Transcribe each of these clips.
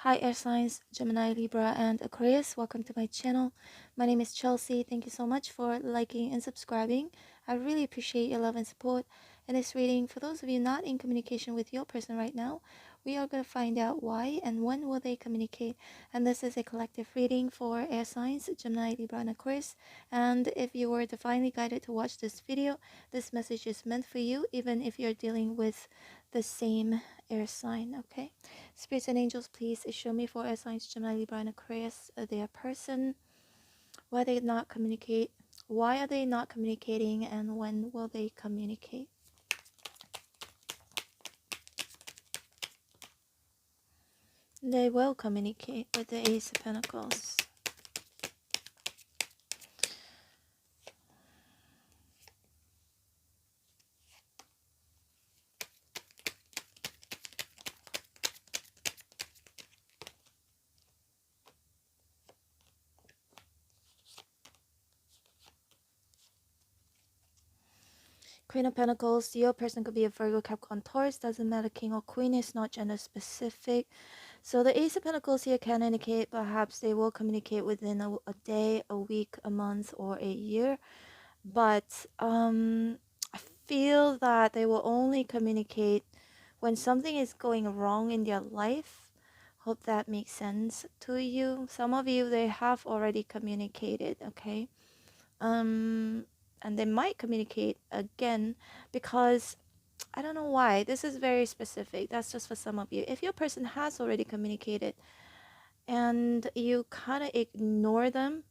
Hi air signs, Gemini, Libra, and Aquarius. Welcome to my channel. My name is Chelsea. Thank you so much for liking and subscribing. I really appreciate your love and support. In this reading, for those of you not in communication with your person right now, we are going to find out why and when will they communicate. And this is a collective reading for air signs, Gemini, Libra, and Aquarius. And if you were divinely guided to watch this video, this message is meant for you, even if you're dealing with the same air sign, okay? Spirits and angels, please show me for air signs, Gemini, Libra, and Aquarius, their person. Why they not communicate? Why are they not communicating, and when will they communicate? They will communicate with the Ace of Pentacles. Queen of Pentacles, your person could be a Virgo, Capricorn, Taurus, doesn't matter, king or queen, is not gender specific. So the Ace of Pentacles here can indicate perhaps they will communicate within a day, a week, a month, or a year. But I feel that they will only communicate when something is going wrong in their life. Hope that makes sense to you. Some of you, they have already communicated, okay? And they might communicate again because I don't know why. This is very specific. That's just for some of you. If your person has already communicated and you kind of ignore them,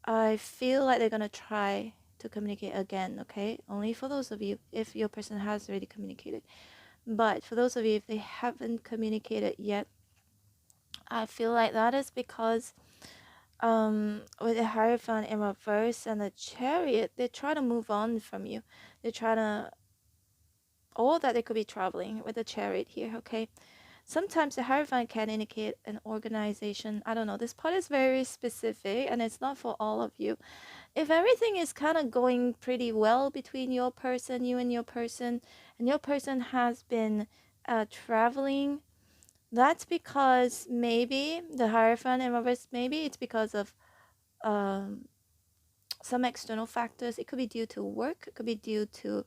I feel like they're going to try to communicate again, okay? Only for those of you if your person has already communicated. But for those of you if they haven't communicated yet, I feel like that is because with the Hierophant in reverse and the Chariot, they try to move on from you. They try to, or that they could be traveling with the Chariot here, okay? Sometimes the Hierophant can indicate an organization. I don't know. This part is very specific and it's not for all of you. If everything is kind of going pretty well between your person, you and your person has been traveling, that's because maybe the Hierophant in reverse, maybe it's because of some external factors. It could be due to work, it could be due to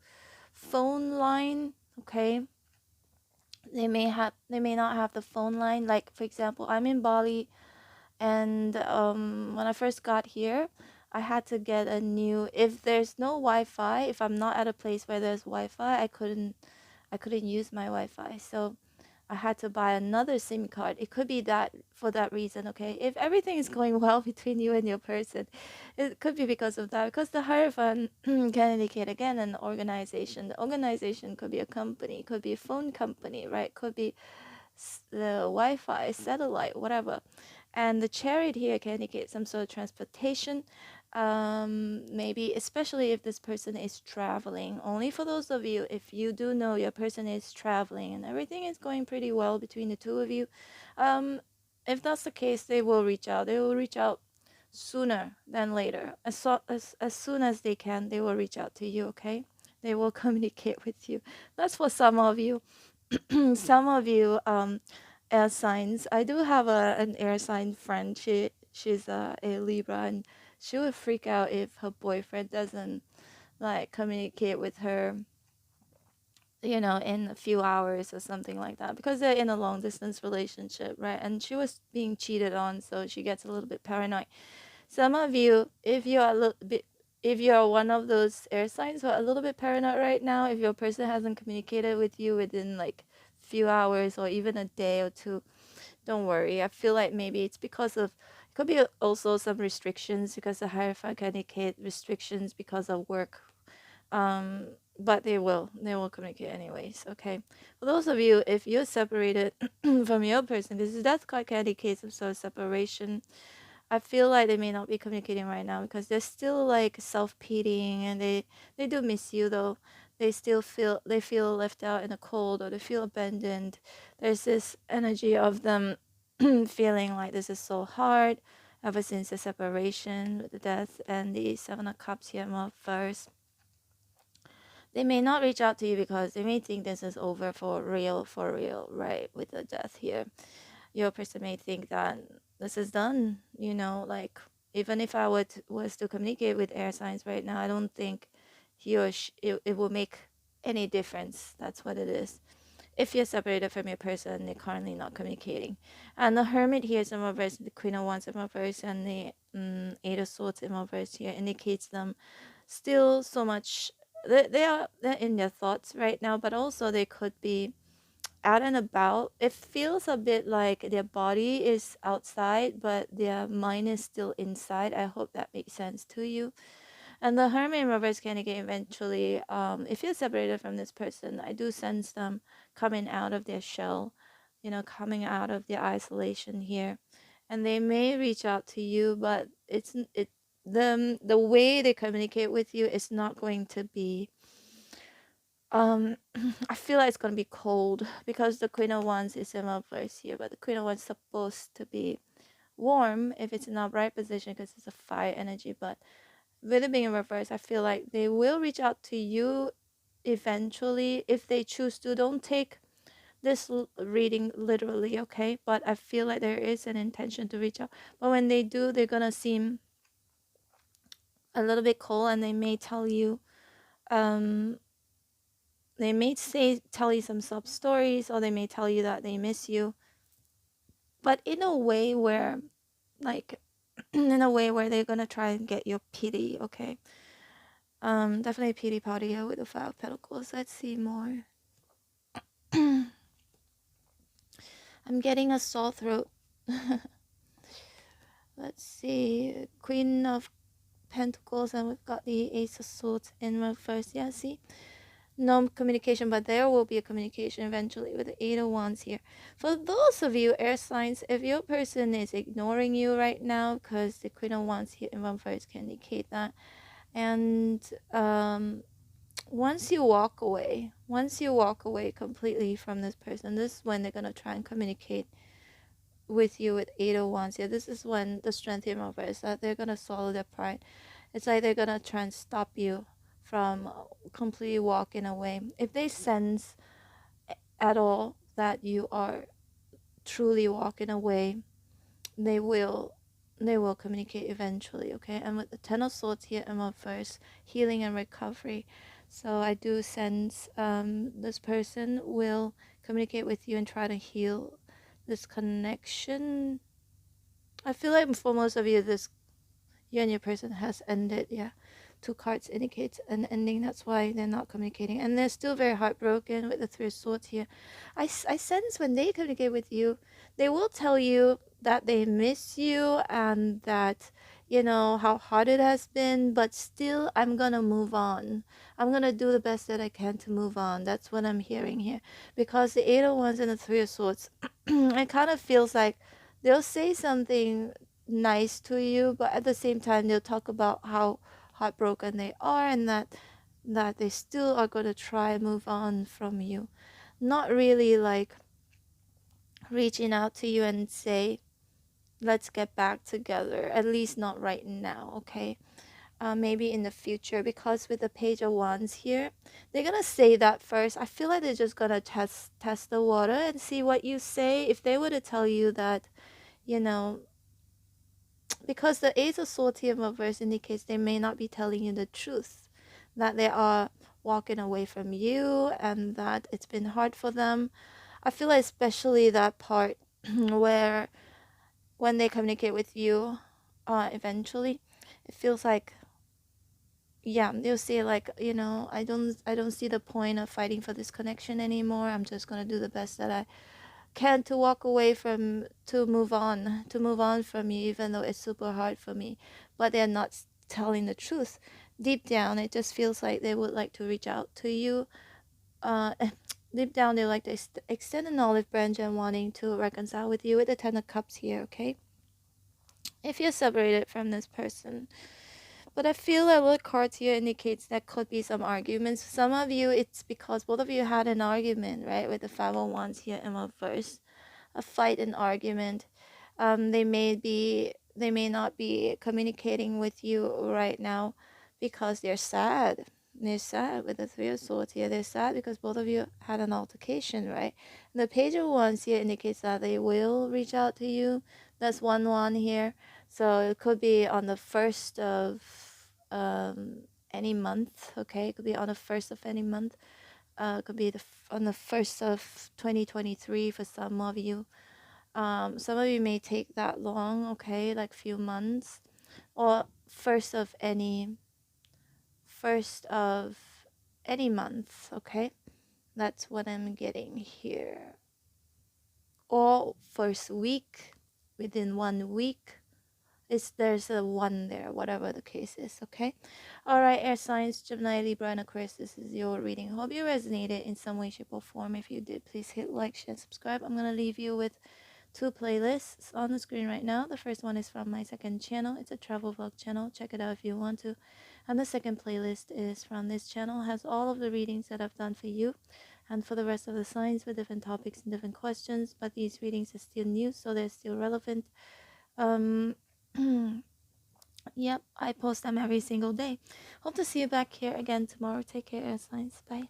phone line, okay? They may not have the phone line. Like for example, I'm in Bali, and when I first got here, I had to get a new, if there's no Wi-Fi, if I'm not at a place where there's Wi-Fi, I couldn't use my Wi-Fi, so I had to buy another SIM card. It could be that for that reason, okay? If everything is going well between you and your person, it could be because of that. Because the Hierophant can indicate again an organization. The organization could be a company, could be a phone company, right? Could be the Wi-Fi, satellite, whatever. And the Chariot here can indicate some sort of transportation, maybe especially if this person is traveling. Only for those of you, if you do know your person is traveling and everything is going pretty well between the two of you, if that's the case, they will reach out. They will reach out sooner than later. As soon as they can, they will reach out to you, okay? They will communicate with you. That's for some of you. Some of you air signs. I do have an air sign friend. She's a Libra, and she would freak out if her boyfriend doesn't like communicate with her, you know, in a few hours or something like that, because they're in a long distance relationship, right? And she was being cheated on, so she gets a little bit paranoid. Some of you, if you're a little bit, if you're one of those air signs who are a little bit paranoid right now, if your person hasn't communicated with you within like few hours or even a day or two, don't worry. I feel like maybe it's because of, it could be also some restrictions, because the Hierophant can indicate restrictions because of work. But they will communicate anyways, okay? For those of you, if you're separated from your person, because the Death card can indicate some sort of separation, I feel like they may not be communicating right now because they're still like self-pitying, and they do miss you though. They still feel, they feel left out in the cold, or they feel abandoned. There's this energy of them feeling like this is so hard ever since the separation with the Death and the Seven of Cups here more first. They may not reach out to you because they may think this is over for real, right, with the Death here. Your person may think that this is done, you know, like even if I was to communicate with air signs right now, I don't think it will make any difference. That's what it is. If you're separated from your person, they're currently not communicating. And the Hermit here is in reverse, the Queen of Wands in reverse, and the Eight of Swords in reverse here indicates them still so much. They're in their thoughts right now, but also they could be out and about. It feels a bit like their body is outside, but their mind is still inside. I hope that makes sense to you. And the Hermit in reverse can again eventually, if you're separated from this person, I do sense them coming out of their shell, you know, coming out of their isolation here. And they may reach out to you, but the way they communicate with you is not going to be I feel like it's gonna be cold because the Queen of Wands is in reverse here, but the Queen of Wands is supposed to be warm if it's in the right position because it's a fire energy. But with it being in reverse, I feel like they will reach out to you eventually if they choose to. Don't take this reading literally, okay? But I feel like there is an intention to reach out. But when they do, they're gonna seem a little bit cold, and they may tell you, they may tell you some sub stories, or they may tell you that they miss you, but in a way where, like, in a way where they're gonna try and get your pity, okay? Definitely pity party here with the Five of Pentacles. Let's see more. I'm getting a sore throat. Let's see. Queen of Pentacles, and we've got the Ace of Swords in reverse. Yeah, see? No communication, but there will be a communication eventually with the Eight of Wands here. For those of you air signs, if your person is ignoring you right now, because the Queen of Wands here in reverse can indicate that, and once you walk away completely from this person, this is when they're gonna try and communicate with you with Eight of Wands here. This is when the strength in reverse, that they're gonna swallow their pride. It's like they're gonna try and stop you from completely walking away. If they sense at all that you are truly walking away, they will communicate eventually, okay? And with the Ten of Swords here in reverse, healing and recovery. So I do sense this person will communicate with you and try to heal this connection. I feel like for most of you, this you and your person has ended. Yeah, two cards indicates an ending. That's why they're not communicating, and they're still very heartbroken with the Three of Swords here. I sense when they communicate with you, they will tell you that they miss you and that, you know, how hard it has been, but still I'm gonna move on. I'm gonna do the best that I can to move on. That's what I'm hearing here, because the Eight of Wands and the Three of Swords, it kind of feels like they'll say something nice to you, but at the same time they'll talk about how heartbroken they are, and that they still are going to try and move on from you. Not really like reaching out to you and say, let's get back together, at least not right now, okay? Maybe in the future, because with the Page of Wands here, they're gonna say that first. I feel like they're just gonna test the water and see what you say. If they were to tell you that, you know, because the Ace of Swords here in reverse indicates they may not be telling you the truth, that they are walking away from you and that it's been hard for them. I feel like especially that part where when they communicate with you, eventually, it feels like, yeah, they'll say like, you know, I don't see the point of fighting for this connection anymore. I'm just gonna do the best that I can to walk away from, to move on from you, even though it's super hard for me. But they're not telling the truth. Deep down, it just feels like they would like to reach out to you. Deep down, they like to extend an olive branch and wanting to reconcile with you with the Ten of Cups here, okay? If you're separated from this person. But I feel like what cards here indicates that could be some arguments. Some of you, it's because both of you had an argument, right? With the Five of Wands here in reverse. A fight, an argument. They may not be communicating with you right now because they're sad. They're sad with the Three of Swords here. They're sad because both of you had an altercation, right? And the Page of Wands here indicates that they will reach out to you. That's 1-1 here. So it could be on the 1st of any month, okay? It could be on the 1st of any month. It could be on the 1st of 2023 for some of you. Some of you may take that long, okay? Like few months. Or first of any month, okay? That's what I'm getting here. Or first week, within 1 week. There's a 1 there, whatever the case is, okay? All right, air signs, Gemini, Libra, and Aquarius, this is your reading. Hope you resonated in some way, shape, or form. If you did, please hit like, share, and subscribe. I'm going to leave you with 2 playlists on the screen right now. The first one is from my second channel. It's a travel vlog channel. Check it out if you want to. And the second playlist is from this channel. It has all of the readings that I've done for you and for the rest of the signs with different topics and different questions. But these readings are still new, so they're still relevant. Yep, I post them every single day. Hope to see you back here again tomorrow. Take care, air signs. Bye.